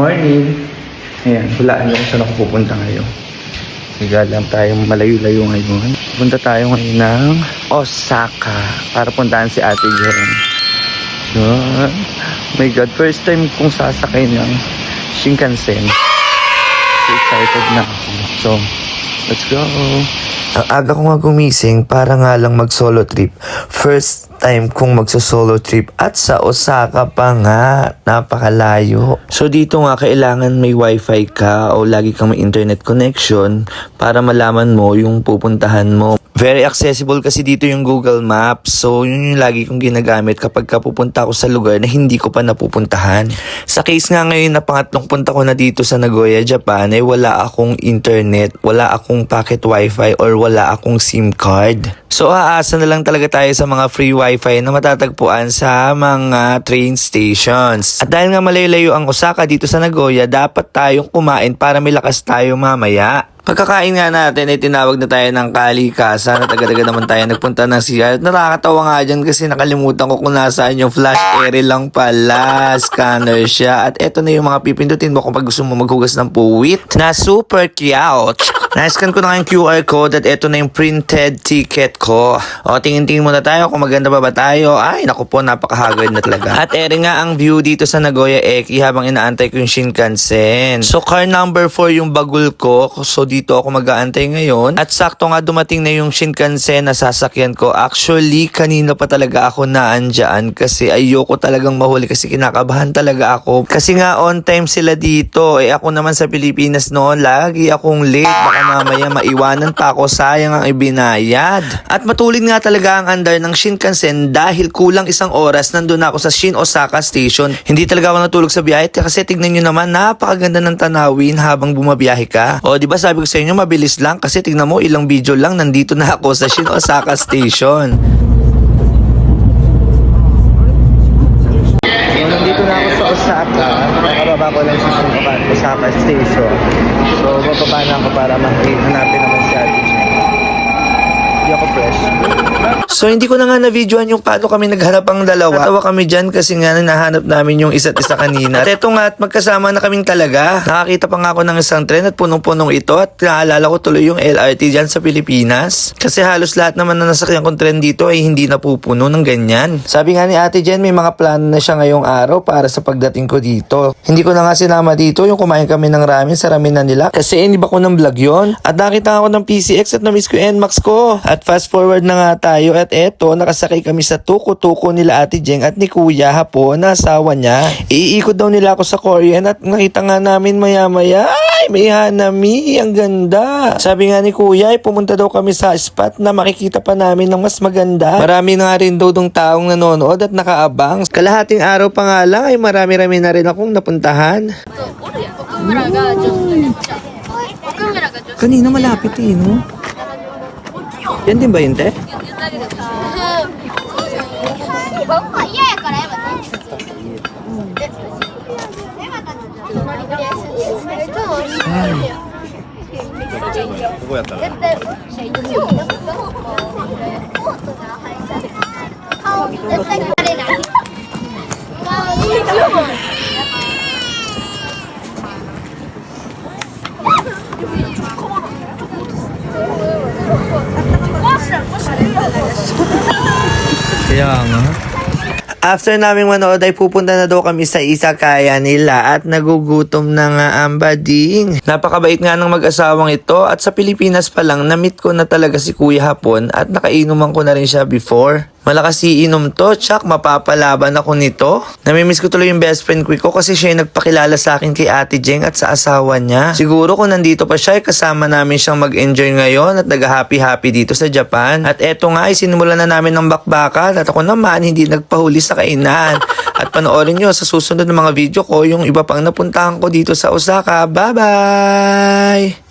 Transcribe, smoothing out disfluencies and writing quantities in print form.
morning. Ayan, hulaan niyo kung saan ako pupunta ngayon. Nagalang tayong malayo-layo ngayon. Punta tayo ngayon ng Osaka para puntahan si Ate Jen. So, my God, first time kong sasakay ng Shinkansen. So excited na ako. So, let's go. Ang aga ko nga gumising para nga lang mag-solo trip. First time kong magsa-solo trip at sa Osaka pa nga. Napakalayo. So dito nga kailangan may wifi ka o lagi kang may internet connection para malaman mo yung pupuntahan mo. Very accessible kasi dito yung Google Maps. So yun yung lagi kong ginagamit kapag pupunta ako sa lugar na hindi ko pa napupuntahan. Sa case nga ngayon na pangatlong punta ko na dito sa Nagoya, Japan, ay wala akong internet, wala akong pocket wifi or wala akong SIM card. So aasa na lang talaga tayo sa mga free wifi na matatagpuan sa mga train stations. At dahil nga malayo ang Osaka dito sa Nagoya, dapat tayong kumain para may lakas tayo mamaya. Pagkakain nga natin ay tinawag na tayo ng kalikasan at agad-agad naman tayo nagpunta ng CR. Nakakatawa nga dyan kasi nakalimutan ko kung nasaan yung flash area lang pala. Scanner siya. At eto na yung mga pipindutin mo kung pag gusto mo maghugas ng puwit na super cute. Na-scan ko na yung QR code at eto na yung printed ticket ko. O tingin-tingin muna tayo kung maganda ba tayo. Ay naku po, napakahagard na talaga. At ere nga ang view dito sa Nagoya Eki habang inaantay ko yung Shinkansen. So car number 4 yung bagul ko. So dito ako mag-aantay ngayon. At sakto nga dumating na yung Shinkansen na sasakyan ko. Actually, kanina pa talaga ako naandyan kasi ayoko talagang mahuli kasi kinakabahan talaga ako. Kasi nga on time sila dito. Ako naman sa Pilipinas noon, lagi akong late. Baka mamaya maiwanan pa ako, sayang ang ibinayad. At matulid nga talaga ang andar ng Shinkansen dahil kulang isang oras nandun ako sa Shin Osaka Station. Hindi talaga ako natulog sa biyahe kasi tignan nyo naman, napakaganda ng tanawin habang bumabiyahe ka. O diba sabi ko sa inyo, mabilis lang kasi tignan mo, ilang video lang nandito na ako sa Shin Osaka Station. So, nandito na ako sa Osaka. Nakababa ko lang sa Shin Osaka Station. So, bababa na ako para hanapin naman si Ate Jen. Hindi ako fresh. So hindi ko na nga na-videoan yung paano kami naghanap ang dalawa. Natawa kami dyan kasi nga nahanap namin yung isa't isa kanina. At eto nga at magkasama na kaming talaga. Nakakita pa nga ako ng isang tren at punong-punong ito at naalala ko tuloy yung LRT dyan sa Pilipinas. Kasi halos lahat naman na nasakyan kong tren dito ay hindi napupuno ng ganyan. Sabi nga ni Ate Jen, may mga plano na siya ngayong araw para sa pagdating ko dito. Hindi ko na nga sinama dito yung kumain kami ng ramen sa ramen na nila. Kasi iniba ko ng vlog yun. At nakita ako ng PCX at na-miss ko yung NMAX ko. At fast forward na nga tayo at eto, nakasakay kami sa tuko-tuko nila Ate Jen at ni Kuya hapon na asawa niya. Iikot daw nila ako sa Korean at nakita nga namin maya-maya, ay may hanami, ang ganda. Sabi nga ni Kuya, ay pumunta daw kami sa spot na makikita pa namin ng mas maganda. Marami na nga rin daw dong taong nanonood at nakaabang. Kalahating araw pa nga lang ay marami-rami na rin akong napuntahan. Kanina malapit eh, no? Yan din ba yun, te? Kaya nga. After naming manood ay pupunta na daw kami sa izakaya nila at nagugutom na nga ang bading. Napakabait nga ng mag-asawang ito at sa Pilipinas pa lang na-meet ko na talaga si Kuya hapon at nakainuman ko na rin siya before. Malakas iinom to, tsak mapapalaban ako nito. Namimiss ko tuloy yung best friend ko kasi siya yung nagpakilala sa akin kay Ate Jen at sa asawa niya. Siguro kung nandito pa siya, kasama namin siyang mag-enjoy ngayon at nag-happy-happy dito sa Japan. At eto nga, sinimulan na namin ng bakbakan at ako naman hindi nagpahuli sa kainan. At panoorin nyo sa susunod ng mga video ko yung iba pang napuntahan ko dito sa Osaka. Bye-bye!